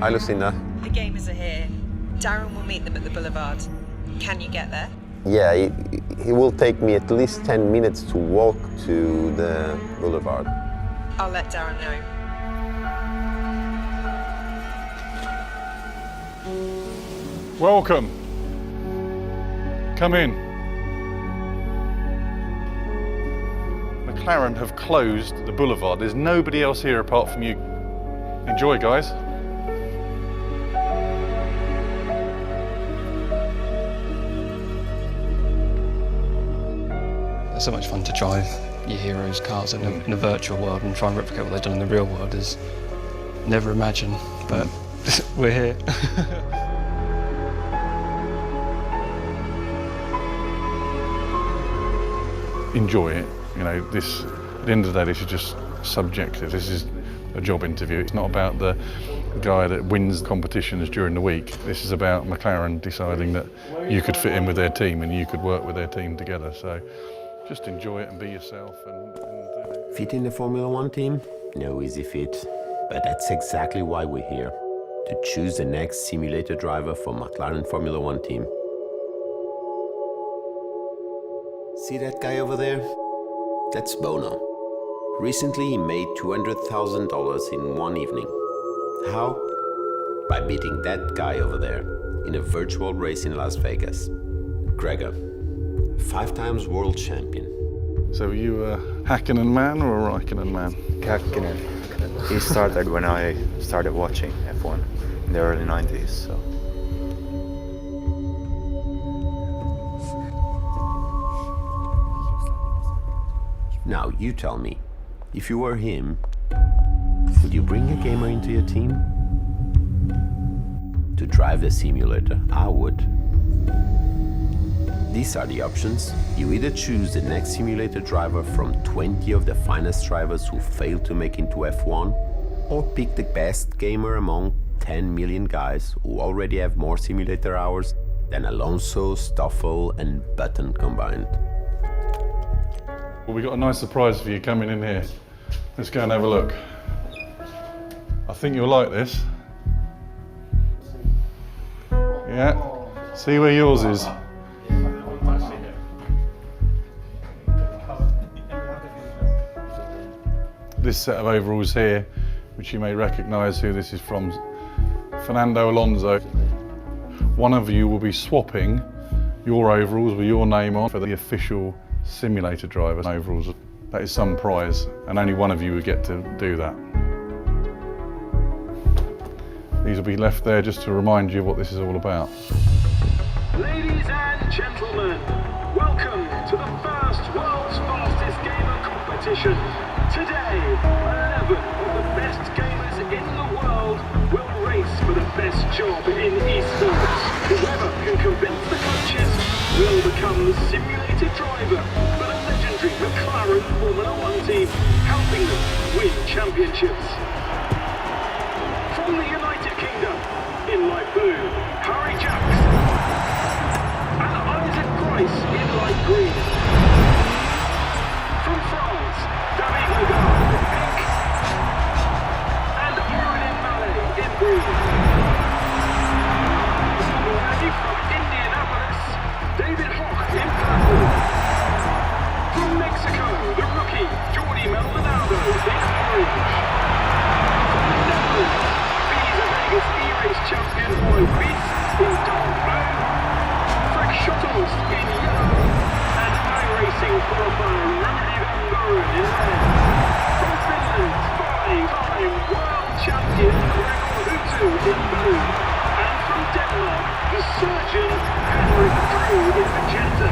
Hi, Lucinda. The gamers are here. Darren will meet them at the boulevard. Can you get there? Yeah, he will take me at least 10 minutes to walk to the boulevard. I'll let Darren know. Welcome. Come in. McLaren have closed the boulevard. There's nobody else here apart from you. Enjoy, guys. It's so much fun to drive your heroes' cars in a virtual world and try and replicate what they've done in the real world. Is never imagined, but we're here. Enjoy it. You know, this, at the end of the day, this is just subjective. This is a job interview. It's not about the guy that wins competitions during the week. This is about McLaren deciding that you could fit in with their team and you could work with their team together. So just enjoy it and be yourself. Fit in the Formula One team? No easy fit. But that's exactly why we're here. To choose the next simulator driver for McLaren Formula One team. See that guy over there? That's Bono. Recently he made $200,000 in one evening. How? By beating that guy over there in a virtual race in Las Vegas. Gregor, 5 times world champion. So were you a Häkkinen man or a Raikkonen man? Häkkinen. He started when I started watching F1 in the early 90s. So. Now you tell me, if you were him, would you bring a gamer into your team? To drive the simulator, I would. These are the options. You either choose the next simulator driver from 20 of the finest drivers who failed to make into F1, or pick the best gamer among 10 million guys who already have more simulator hours than Alonso, Stoffel and Button combined. Well, we got a nice surprise for you coming in here. Let's go and have a look. I think you'll like this. Yeah, see where yours is. This set of overalls here, which you may recognise who this is from, Fernando Alonso. One of you will be swapping your overalls with your name on for the official simulator driver overalls. That is some prize, and only one of you will get to do that. These will be left there just to remind you what this is all about. Ladies and gentlemen, welcome to the first World's Fastest Gamer competition. Today, 11 of the best gamers in the world will race for the best job in esports. Whoever can convince the coaches will become the simulator driver for the legendary McLaren Formula One team, helping them win championships. From the United Kingdom, in light blue, Harry Jacks and Isaac Price in light green. From France, David Lagarde in pink and Aurélien Mallet in green. And from Indianapolis, David Hoch in purple. From Mexico, the rookie, Jordi Maldonado in orange. From the Netherlands, Visa Vegas E-Race champion Roy Beast in dark blue. Frank Schottels in yellow. And iRacing qualifier Rudy Van Buren in red. From Finland, 5-time world champion Gregor Hutu in blue. And from Denmark, the surgeon Henrik Drew in magenta.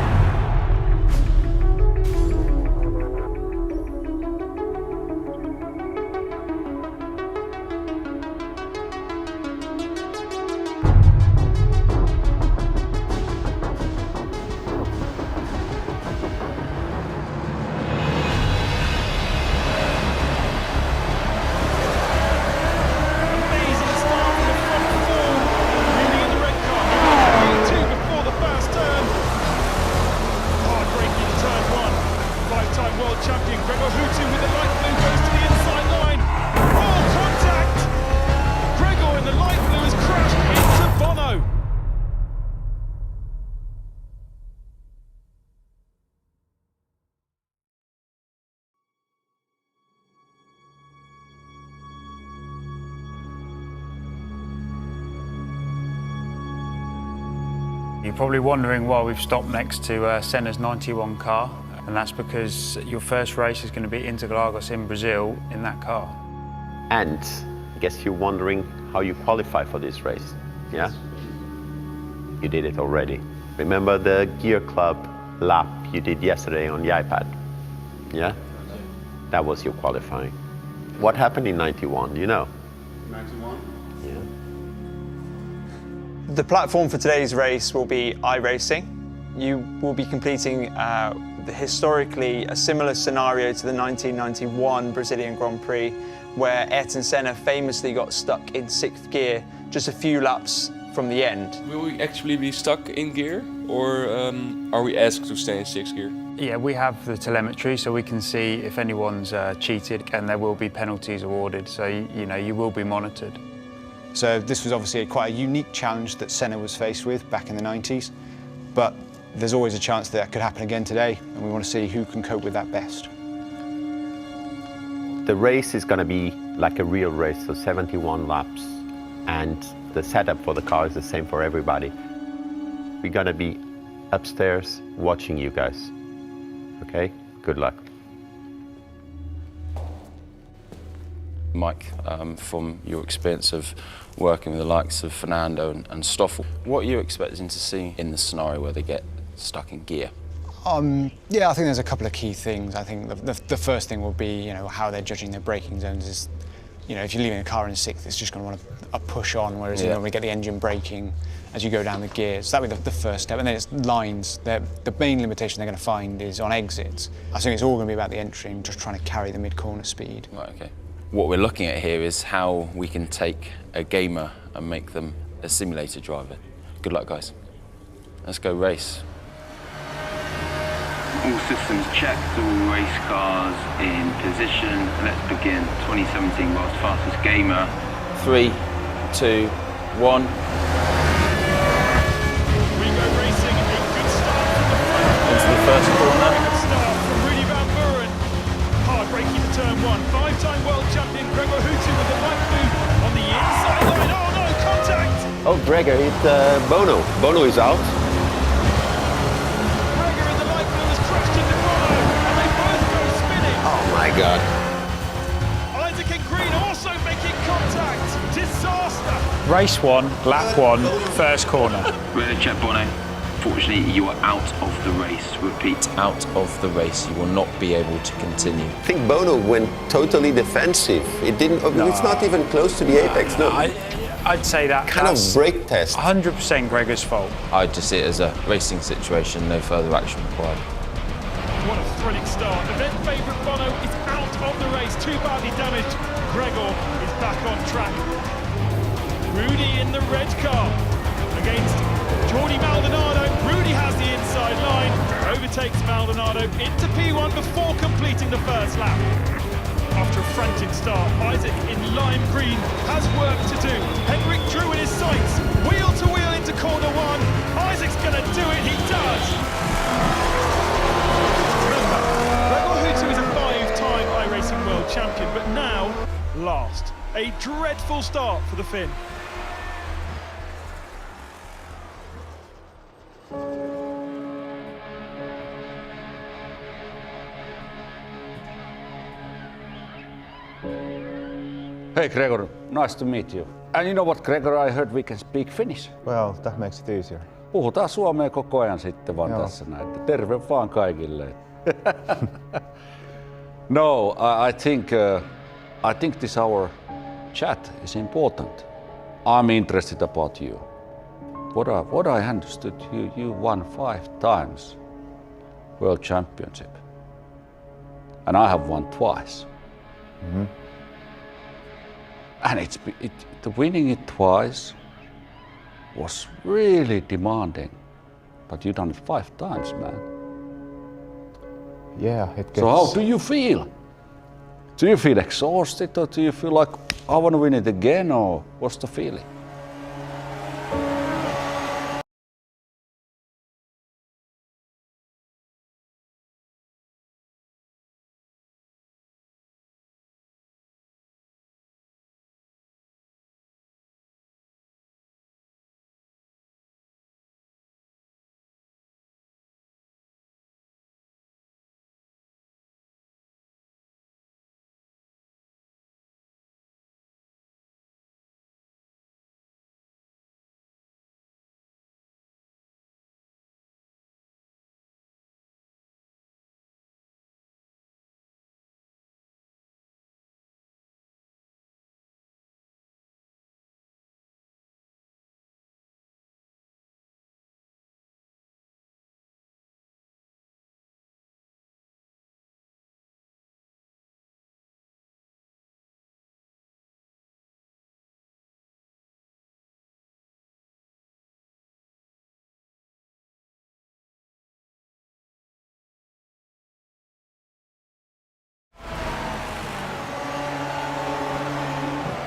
You're probably wondering why we've stopped next to Senna's 91 car, and that's because your first race is going to be Interlagos in Brazil in that car. And I guess you're wondering how you qualify for this race, yeah? You did it already. Remember the Gear Club lap you did yesterday on the iPad? Yeah? That was your qualifying. What happened in 91, do you know? 91? Yeah. The platform for today's race will be iRacing. You will be completing historically a similar scenario to the 1991 Brazilian Grand Prix, where Ayrton Senna famously got stuck in 6th gear just a few laps from the end. Will we actually be stuck in gear, or are we asked to stay in 6th gear? Yeah, we have the telemetry, so we can see if anyone's cheated, and there will be penalties awarded, so you will be monitored. So this was obviously quite a unique challenge that Senna was faced with back in the 90s, but there's always a chance that could happen again today, and we want to see who can cope with that best. The race is going to be like a real race, so 71 laps, and the setup for the car is the same for everybody. We're going to be upstairs watching you guys. Okay? Good luck. Mike, from your experience of working with the likes of Fernando and Stoffel, what are you expecting to see in the scenario where they get stuck in gear? Yeah, I think there's a couple of key things. I think the first thing will be, how they're judging their braking zones. Is, if you're leaving a car in 6th, it's just going to want a push on, whereas you normally get the engine braking as you go down the gears. So that'll be the first step. And then it's lines. The main limitation they're going to find is on exits. I think it's all going to be about the entry and just trying to carry the mid-corner speed. Right, okay. What we're looking at here is how we can take a gamer and make them a simulator driver. Good luck, guys. Let's go race. All systems checked, all race cars in position. Let's begin. 2017 World's Fastest Gamer. 3, 2, 1. We go racing, a good start from the front. Into the first corner. Good start from Rudy Van Buren. Hard braking to turn 1. 5-time world champion Gregor Hutu with the right move on the inside line. Oh no, contact! Oh, Gregor hit Bono. Bono is out. Oh my God. Isaac and Green also making contact. Disaster. Race 1, lap 1, first corner. Ready to check, Bono. Fortunately, you are out of the race. Repeat. Out of the race. You will not be able to continue. I think Bono went totally defensive. It didn't. No. It's not even close to the apex. No. I'd say that kind of brake test. 100% Gregor's fault. I'd just see it as a racing situation. No further action required. What a thrilling start. Event favourite Bono is out of the race, too badly damaged. Gregor is back on track. Rudy in the red car against Jordi Maldonado. Rudy has the inside line, overtakes Maldonado into P1 before completing the first lap. After a frantic start, Isaac in lime green has work to do. Henrik Drew in his sights, wheel to wheel into corner 1. Isaac's going to do it, he does! Gregor Hutu is a 5-time iRacing world champion, but now last. A dreadful start for the Finn. Hey Gregor, nice to meet you. And you know what, Gregor, I heard we can speak Finnish. Well, that makes it easier. Puhutaan suomea koko ajan sitten vaan tässä näin. Terve vaan kaikille. No, I think this our chat is important. I'm interested about you. What I understood, you won 5 times World Championship. And I have won twice. Mm-hmm. And the winning it twice was really demanding. But you've done it 5 times, man. Yeah, it gets... So how do you feel? Do you feel exhausted, or do you feel like, I want to win it again, or what's the feeling?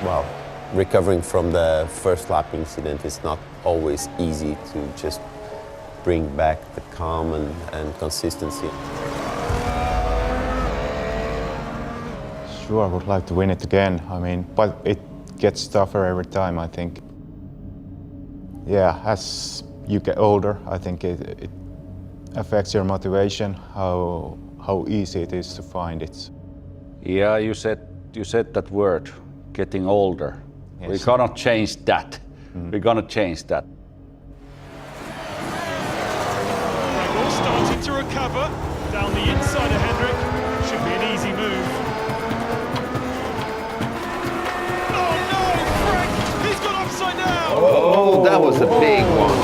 well, recovering from the first lap incident is not always easy to just bring back the calm and consistency. Sure, I would like to win it again. I mean, but it gets tougher every time, I think. Yeah, as you get older, I think it affects your motivation, how easy it is to find it. Yeah, you said that word, getting older. Yes. We're gonna change that. We're gonna change that. Gregor starting to recover down the inside of Hendrik. Should be an easy move. Oh no, Frank! He's gone upside down! Oh, that was a big one.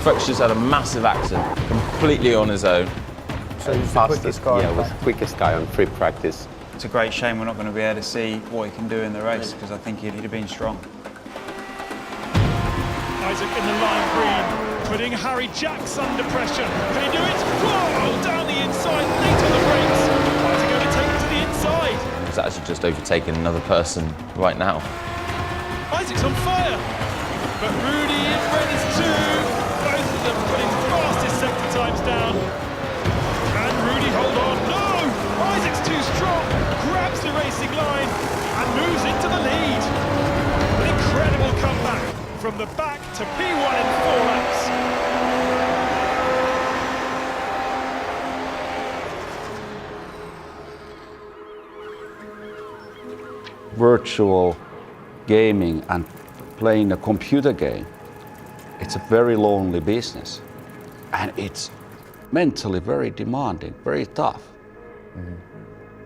Frank's just had a massive accident, completely on his own. So he's the quickest guy. Yeah, was the quickest guy on free practice. It's a great shame we're not going to be able to see what he can do in the race, because I think he'd have been strong. Isaac in the lime green, putting Harry Jacks under pressure. Can he do it? Whoa! Down the inside, late on the brakes. Isaac going to take it to the inside. He's actually just overtaken another person right now. Isaac's on fire. But Rudy in red is too. Both of them putting fastest sector times down. And Rudy, hold on. No! Isaac's too strong. Grabs the racing line and moves into the lead. An incredible comeback from the back to P1 in 4 laps. Virtual gaming and playing a computer game, it's a very lonely business. And it's mentally very demanding, very tough.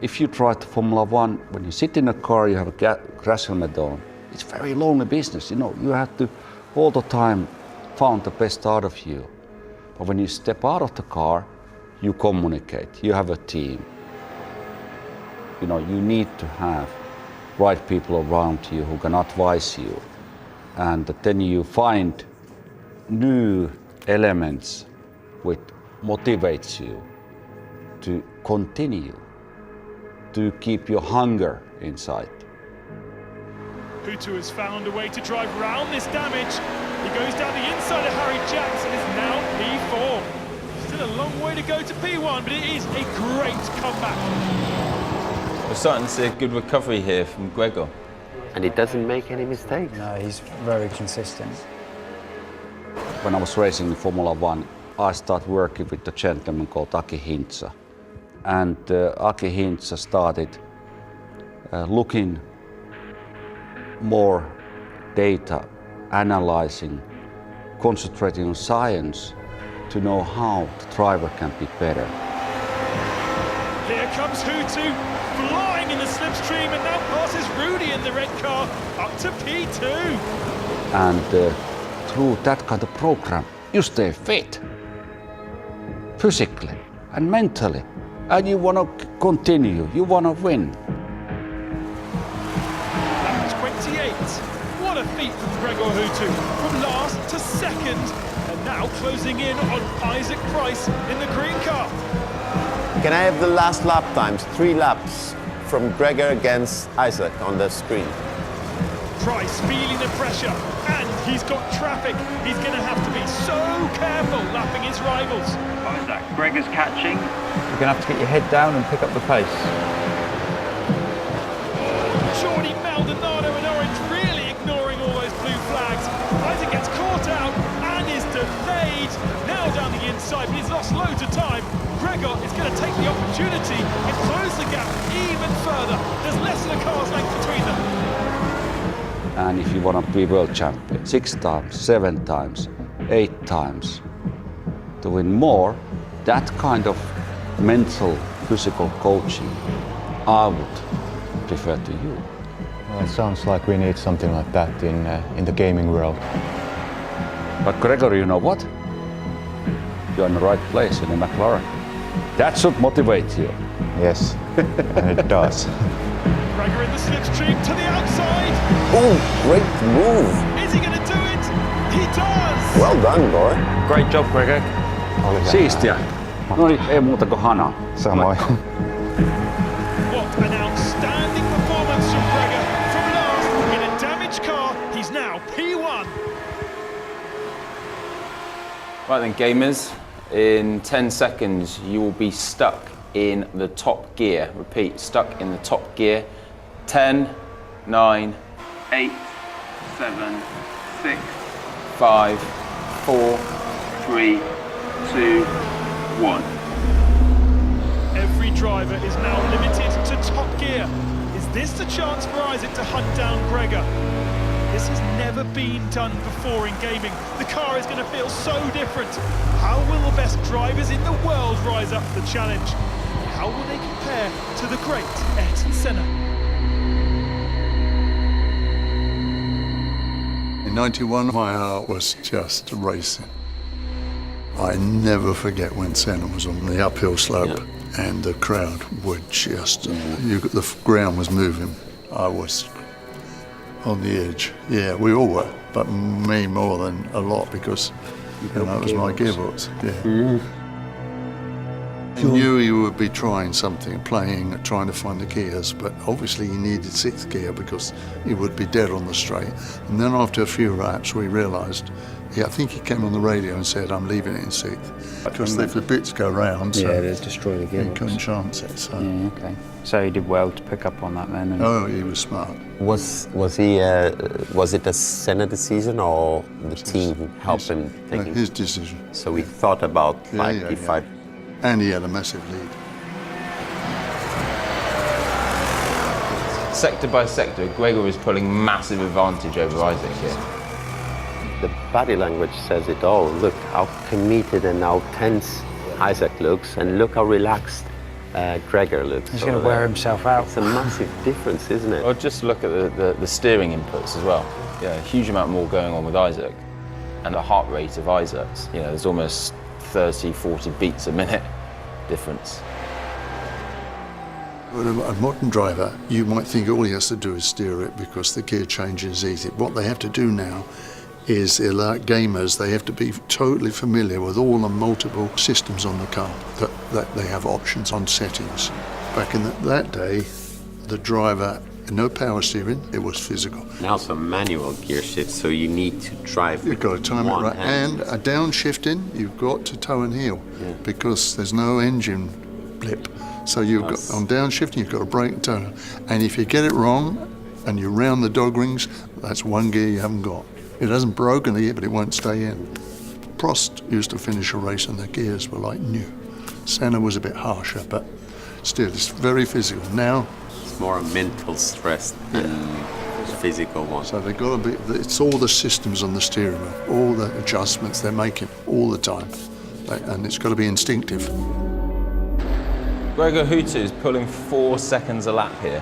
If you try to Formula One, when you sit in a car, you have a crash helmet on, it's very lonely business. You know, you have to all the time find the best out of you. But when you step out of the car, you communicate, you have a team. You know, you need to have right people around you who can advise you. And then you find new elements which motivates you to continue, to keep your hunger inside. Hutu has found a way to drive round this damage. He goes down the inside of Harry Jacks and is now P4. Still a long way to go to P1, but it is a great comeback. We're starting to see a good recovery here from Gregor. And he doesn't make any mistakes. No, he's very consistent. When I was racing in Formula One, I started working with a gentleman called Aki Hintsa. And Aki Hintsa started looking more data, analyzing, concentrating on science to know how the driver can be better. Here comes Hutu, flying in the slipstream and now passes Rudy in the red car up to P2. And through that kind of program, you stay fit, physically and mentally, and you want to continue, you want to win. Lap 28. What a feat from Gregor Hutu, from last to second, and now closing in on Isaac Price in the green car. Can I have the last lap times? 3 laps from Gregor against Isaac on the screen. Price feeling the pressure, and he's got traffic. He's going to have to be so careful lapping his rivals. Isaac, Gregor's catching. You're going to have to get your head down and pick up the pace. Jordi Maldonado in orange really ignoring all those blue flags. Isaac gets caught out and is delayed. Now down the inside, but he's lost loads of time. Gregor is going to take the opportunity and close the gap even further. There's less than a car's length between them. And if you want to be world champion 6 times, 7 times, 8 times, to win more, that kind of mental, physical coaching, I would prefer to you. Well, it sounds like we need something like that in the gaming world. But Gregor, you know what? You're in the right place in the McLaren. That should motivate you. Yes, and it does. Gregor in the slipstream to the outside. Oh, great move. Is he going to do it? He does. Well done, boy. Great job, Gregor. Siistiä. No niin, ei muuta kuin hana. Samoin. What an outstanding performance from Gregor from P1. Right then, gamers, in 10 seconds you will be stuck in the top gear. Repeat, stuck in the top gear. 10, 9, 8, 7, 6, 5, 4, 3, 2, 1. Every driver is now limited to top gear. Is this the chance for Isaac to hunt down Gregor? This has never been done before in gaming. The car is going to feel so different. How will the best drivers in the world rise up to the challenge? How will they compare to the great Ayrton Senna? In '91, my heart was just racing. I never forget when Senna was on the uphill slope and the crowd were just, the ground was moving. I was on the edge. Yeah, we all were, but me more than a lot because that was my gearbox. Yeah. I knew he would be trying something, trying to find the gears, but obviously he needed sixth gear because he would be dead on the straight. And then after a few laps, we realised, I think he came on the radio and said, I'm leaving it in sixth. Because if the bits go round, so they'd destroy the gearbox. He couldn't chance it. So. Yeah, okay. So he did well to pick up on that then. And oh, he was smart. Was it a Senna decision or the team helped him taking? His decision. So he thought about if I. And he had a massive lead. sector by sector, Gregor was pulling massive advantage over Isaac here. The body language says it all. Look how committed and how tense Isaac looks, and look how relaxed Gregor looks. He's going to wear himself out. It's a massive difference, isn't it? Or just look at the steering inputs as well. Yeah, a huge amount more going on with Isaac. And the heart rate of Isaac's, you know, there's almost 30, 40 beats a minute difference. With a modern driver, you might think all he has to do is steer it because the gear change is easy. What they have to do now is, like gamers, they have to be totally familiar with all the multiple systems on the car, that they have options on settings. Back in that day, the driver, no power steering, it was physical. Now it's a manual gear shift, so you need to drive. You've got to time it right. And a downshifting, you've got to toe and heel because there's no engine blip. So you've got, on downshifting, you've got to brake and toe. And if you get it wrong and you round the dog rings, that's one gear you haven't got. It hasn't broken the gear, but it won't stay in. Prost used to finish a race and the gears were like new. Senna was a bit harsher, but still, it's very physical. Now, it's more a mental stress than a physical one. So they've got to be, it's all the systems on the steering wheel, all the adjustments they're making all the time. And it's got to be instinctive. Gregor Hooter is pulling 4 seconds a lap here.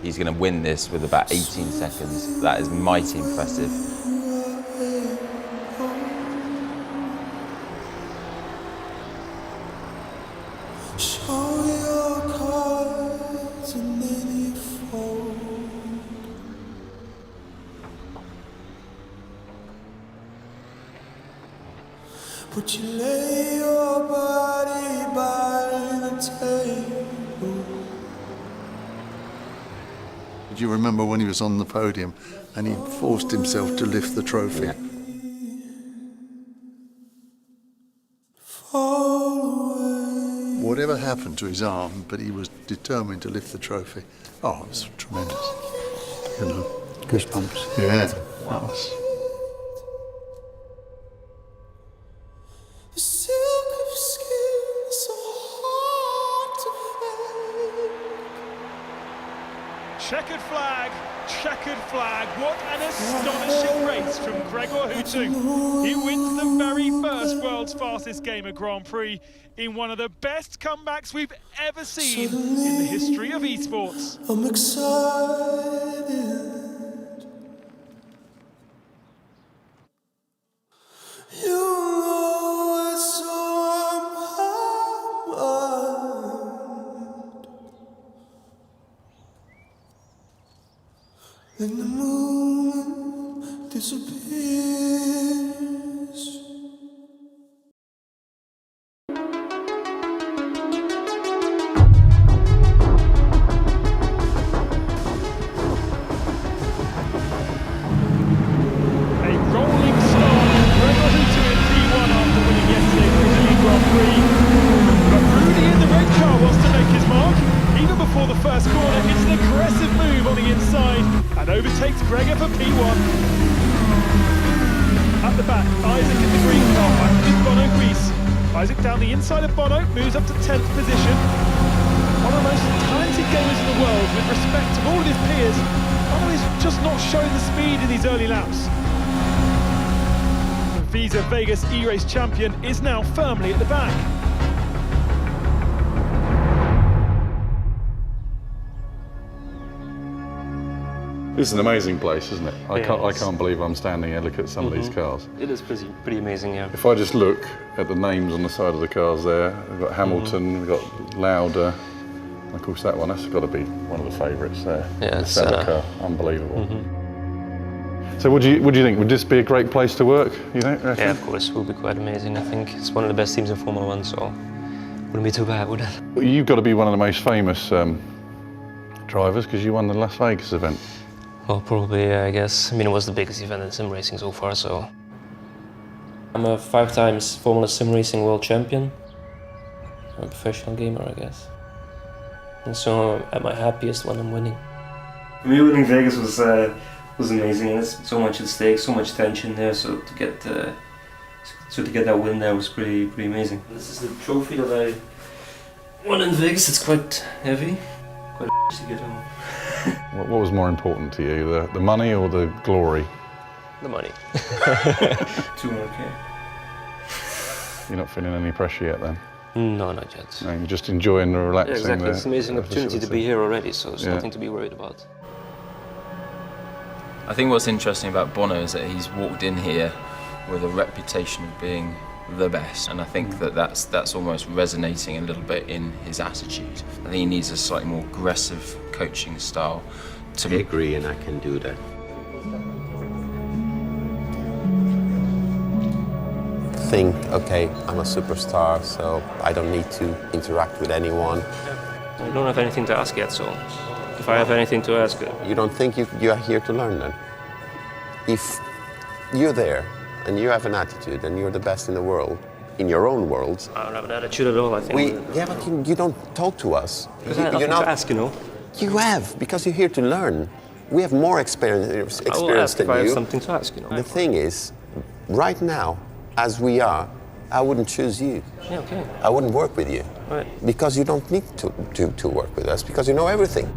He's going to win this with about 18 seconds. That is mighty impressive. But you lay your body by the table. Do you remember when he was on the podium and he forced himself to lift the trophy? Yeah. Whatever happened to his arm, but he was determined to lift the trophy. Oh, it was tremendous. You know. Goosebumps. Yeah, that was. Checkered flag, what an astonishing race from Gregor Hooter. He wins the very first World's Fastest Gamer Grand Prix in one of the best comebacks we've ever seen in the history of esports. I'm excited. You know it's on my mind. Then the moon disappears. 1 and overtakes Gregor for P1. At the back, Isaac in the green car, back with Bono Greece. Isaac down the inside of Bono, moves up to 10th position. One of the most talented gamers in the world, with respect of all of his peers. Bono is just not showing the speed in these early laps. The Visa Vegas E-Race champion is now firmly at the back. This is an amazing place, isn't it? I Yeah, can't believe I'm standing here looking at some of these cars. It is pretty amazing, yeah. If I just look at the names on the side of the cars there, we've got Hamilton, we've got Lauda, and of course that one, that's got to be one of the favourites there. Yeah, the Senna Senna. car, unbelievable. So what do you think? Would this be a great place to work, you think? Yeah, of course, it will be quite amazing. I think it's one of the best teams in Formula 1, so wouldn't be too bad, would it? Well, you've got to be one of the most famous drivers because you won the Las Vegas event. Well, probably, I guess. I mean, it was the biggest event in sim racing so far, so... I'm a 5 times Formula Sim Racing World Champion. I'm a professional gamer, I guess. And so I'm at my happiest when I'm winning. For me, winning Vegas was amazing. There's so much at stake, so much tension there, so to get that win there was pretty amazing. This is the trophy that I won in Vegas. It's quite heavy, quite to get home. What was more important to you, the money or the glory? The money. 200k. You're not feeling any pressure yet then? No, not yet. No, you're just enjoying the relaxing. Yeah, exactly. It's an amazing opportunity to be here already, so it's nothing to be worried about. I think what's interesting about Bono is that he's walked in here with a reputation of being the best, and I think that's almost resonating a little bit in his attitude. I think he needs a slightly more aggressive coaching style. I agree, and I can do that. Think, okay, I'm a superstar, so I don't need to interact with anyone. I don't have anything to ask yet, so if I have anything to ask... You don't think you are here to learn then? If you're there, and you have an attitude, and you're the best in the world, in your own world. I don't have an attitude at all, I think. Yeah, but you don't talk to us. Because I have nothing to ask, you know. You have, because you're here to learn. We have more experience I will ask than if I have you. something to ask, you know. The thing is, right now, as we are, I wouldn't choose you. Yeah, okay. I wouldn't work with you. Right. Because you don't need to work with us, because you know everything.